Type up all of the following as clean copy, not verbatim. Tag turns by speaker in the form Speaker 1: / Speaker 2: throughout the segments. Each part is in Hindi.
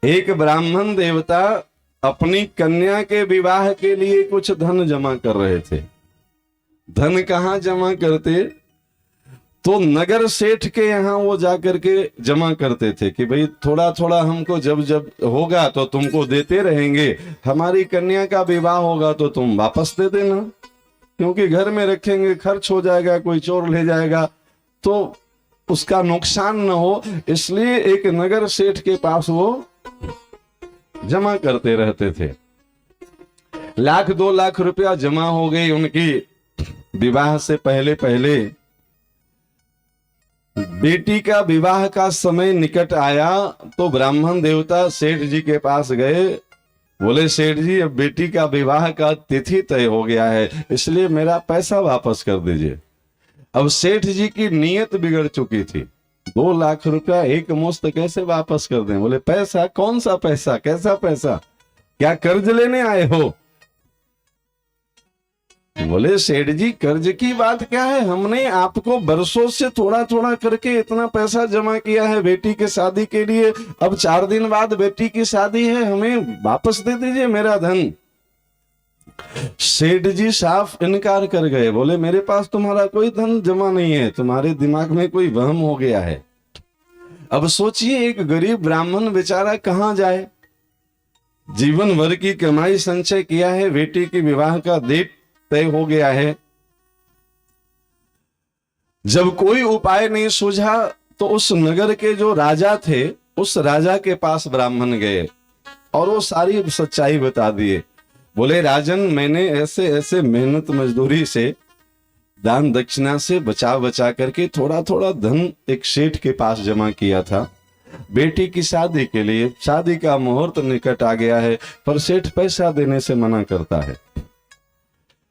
Speaker 1: एक ब्राह्मण देवता अपनी कन्या के विवाह के लिए कुछ धन जमा कर रहे थे। धन कहाँ जमा करते? तो नगर सेठ के यहाँ वो जाकर के जमा करते थे कि भाई थोड़ा थोड़ा हमको जब जब होगा तो तुमको देते रहेंगे, हमारी कन्या का विवाह होगा तो तुम वापस दे देना, क्योंकि घर में रखेंगे खर्च हो जाएगा, कोई चोर ले जाएगा तो उसका नुकसान न हो, इसलिए एक नगर सेठ के पास वो जमा करते रहते थे। 1-2 लाख रुपया जमा हो गई उनकी। विवाह से पहले पहले बेटी का विवाह का समय निकट आया तो ब्राह्मण देवता सेठ जी के पास गए, बोले सेठ जी अब बेटी का विवाह का तिथि तय हो गया है, इसलिए मेरा पैसा वापस कर दीजिए। अब सेठ जी की नीयत बिगड़ चुकी थी, 2 लाख रुपया एक मुश्त कैसे वापस कर दें? बोले पैसा? कौन सा पैसा? कैसा पैसा? क्या कर्ज लेने आए हो? बोले सेठ जी कर्ज की बात क्या है, हमने आपको बरसों से थोड़ा थोड़ा करके इतना पैसा जमा किया है बेटी के शादी के लिए, अब 4 दिन बाद बेटी की शादी है, हमें वापस दे दीजिए मेरा धन। सेठ जी साफ इनकार कर गए, बोले मेरे पास तुम्हारा कोई धन जमा नहीं है, तुम्हारे दिमाग में कोई वहम हो गया है। अब सोचिए एक गरीब ब्राह्मण बेचारा कहां जाए, जीवन भर की कमाई संचय किया है, बेटी के विवाह का डेट तय हो गया है। जब कोई उपाय नहीं सूझा तो उस नगर के जो राजा थे उस राजा के पास ब्राह्मण गए और वो सारी सच्चाई बता दिए। बोले राजन मैंने ऐसे ऐसे मेहनत मजदूरी से दान दक्षिणा से बचा बचा करके थोड़ा थोड़ा धन एक सेठ के पास जमा किया था बेटी की शादी के लिए, शादी का मुहूर्त निकट आ गया है पर सेठ पैसा देने से मना करता है।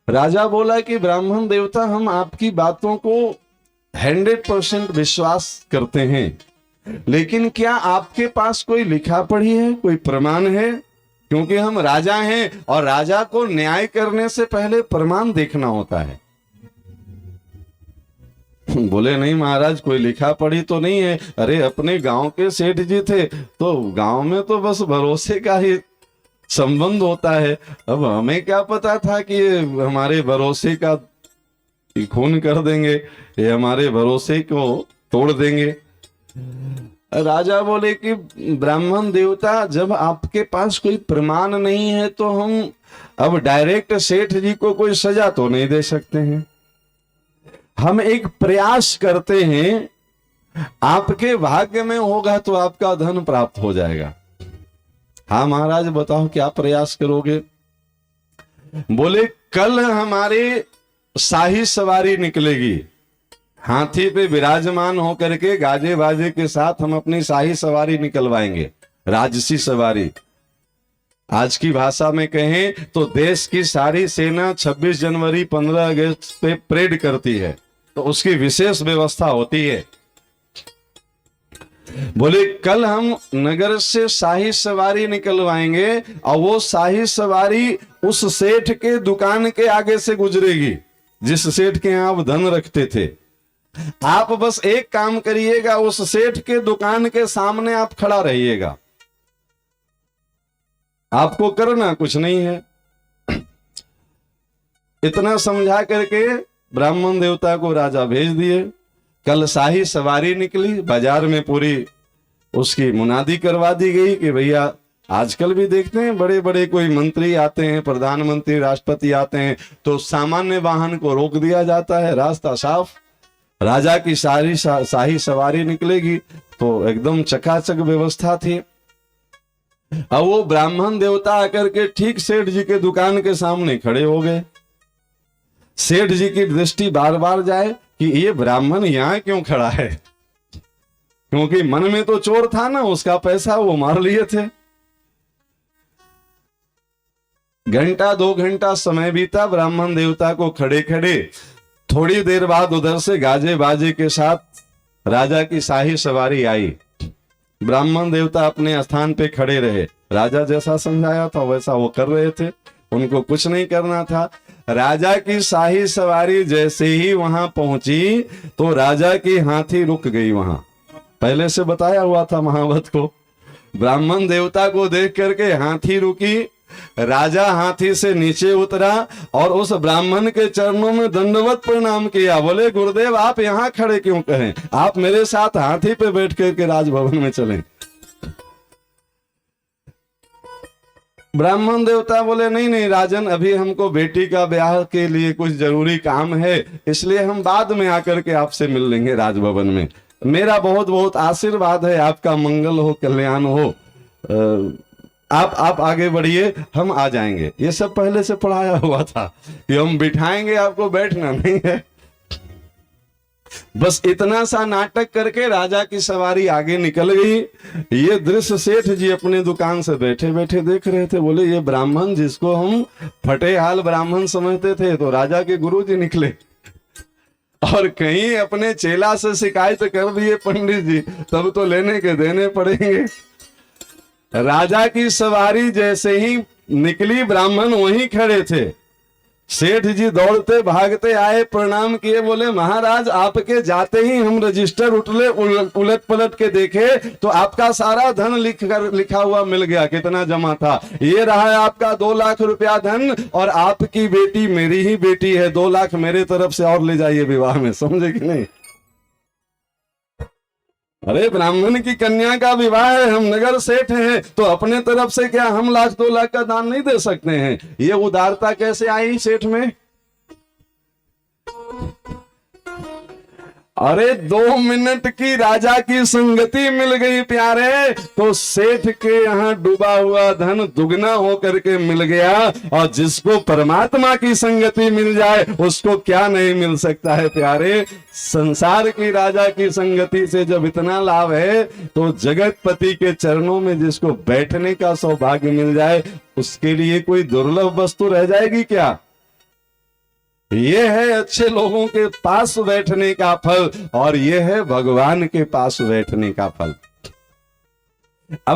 Speaker 1: राजा बोला कि ब्राह्मण देवता हम आपकी बातों को 100% विश्वास करते हैं, लेकिन क्या आपके पास कोई लिखा पढ़ी है, कोई प्रमाण है? क्योंकि हम राजा हैं और राजा को न्याय करने से पहले प्रमाण देखना होता है। बोले नहीं महाराज कोई लिखा पढ़ी तो नहीं है। अरे अपने गांव के सेठ जी थे तो गांव में तो बस भरोसे का ही संबंध होता है, अब हमें क्या पता था कि ये हमारे भरोसे का खून कर देंगे, ये हमारे भरोसे को तोड़ देंगे। राजा बोले कि ब्राह्मण देवता जब आपके पास कोई प्रमाण नहीं है तो हम अब डायरेक्ट सेठ जी को कोई सजा तो नहीं दे सकते हैं, हम एक प्रयास करते हैं, आपके भाग्य में होगा तो आपका धन प्राप्त हो जाएगा। हाँ महाराज बताओ क्या प्रयास करोगे? बोले कल हमारे शाही सवारी निकलेगी, हाथी पे विराजमान होकर के गाजे बाजे के साथ हम अपनी शाही सवारी निकलवाएंगे, राजसी सवारी। आज की भाषा में कहें तो देश की सारी सेना 26 जनवरी 15 अगस्त पे परेड करती है तो उसकी विशेष व्यवस्था होती है। बोले कल हम नगर से शाही सवारी निकलवाएंगे और वो शाही सवारी उस सेठ के दुकान के आगे से गुजरेगी जिस सेठ के यहां आप धन रखते थे। आप बस एक काम करिएगा, उस सेठ के दुकान के सामने आप खड़ा रहिएगा, आपको करना कुछ नहीं है। इतना समझा करके ब्राह्मण देवता को राजा भेज दिए। कल शाही सवारी निकली, बाजार में पूरी उसकी मुनादी करवा दी गई कि भैया आजकल भी देखते हैं बड़े बड़े कोई मंत्री आते हैं, प्रधानमंत्री राष्ट्रपति आते हैं तो सामान्य वाहन को रोक दिया जाता है, रास्ता साफ। राजा की सारी शाही सवारी निकलेगी तो एकदम चकाचक व्यवस्था थी। अब वो ब्राह्मण देवता आकर के ठीक सेठ जी के दुकान के सामने खड़े हो गए। सेठ जी की दृष्टि बार बार जाए कि ये ब्राह्मण यहां क्यों खड़ा है, क्योंकि मन में तो चोर था ना, उसका पैसा वो मार लिए थे। घंटा 2 घंटा समय बीता, ब्राह्मण देवता को खड़े खड़े। थोड़ी देर बाद उधर से गाजे बाजे के साथ राजा की शाही सवारी आई। ब्राह्मण देवता अपने स्थान पे खड़े रहे, राजा जैसा समझाया था वैसा वो कर रहे थे, उनको कुछ नहीं करना था। राजा की शाही सवारी जैसे ही वहां पहुंची तो राजा की हाथी रुक गई। वहां पहले से बताया हुआ था महावत को, ब्राह्मण देवता को देख करके हाथी रुकी, राजा हाथी से नीचे उतरा और उस ब्राह्मण के चरणों में दंडवत प्रणाम किया। बोले गुरुदेव आप यहाँ खड़े क्यों कहें, आप मेरे साथ हाथी पे बैठ करके राजभवन में चलें। ब्राह्मण देवता बोले नहीं नहीं राजन, अभी हमको बेटी का ब्याह के लिए कुछ जरूरी काम है, इसलिए हम बाद में आकर के आपसे मिल लेंगे राजभवन में। मेरा बहुत बहुत आशीर्वाद है, आपका मंगल हो, कल्याण हो, आप आगे बढ़िए, हम आ जाएंगे। ये सब पहले से पढ़ाया हुआ था कि हम बिठाएंगे आपको, बैठना नहीं है। बस इतना सा नाटक करके राजा की सवारी आगे निकल गई। ये दृश्य सेठ जी अपने दुकान से बैठे बैठे देख रहे थे। बोले ये ब्राह्मण जिसको हम फटेहाल ब्राह्मण समझते थे, तो राजा के गुरुजी निकले और कहीं अपने चेला से शिकायत कर दिए पंडित जी, तब तो लेने के देने पड़ेंगे। राजा की सवारी जैसे ही निकली, ब्राह्मण वहीं खड़े थे। सेठ जी दौड़ते भागते आए, प्रणाम किए, बोले महाराज आपके जाते ही हम रजिस्टर उलट पलट के देखे तो आपका सारा धन लिखा हुआ मिल गया। कितना जमा था? ये रहा है आपका 2 लाख रुपया धन, और आपकी बेटी मेरी ही बेटी है, 2 लाख मेरे तरफ से और ले जाइए विवाह में। समझे कि नहीं? अरे ब्राह्मण की कन्या का विवाह है, हम नगर सेठ हैं, तो अपने तरफ से क्या हम 1 लाख 2 लाख का दान नहीं दे सकते हैं? ये उदारता कैसे आई सेठ में? अरे 2 मिनट की राजा की संगति मिल गई प्यारे, तो सेठ के यहाँ डूबा हुआ धन दुगना होकर के मिल गया। और जिसको परमात्मा की संगति मिल जाए उसको क्या नहीं मिल सकता है प्यारे। संसार की राजा की संगति से जब इतना लाभ है, तो जगतपति के चरणों में जिसको बैठने का सौभाग्य मिल जाए, उसके लिए कोई दुर्लभ वस्तु रह जाएगी क्या? ये है अच्छे लोगों के पास बैठने का फल, और ये है भगवान के पास बैठने का फल। अब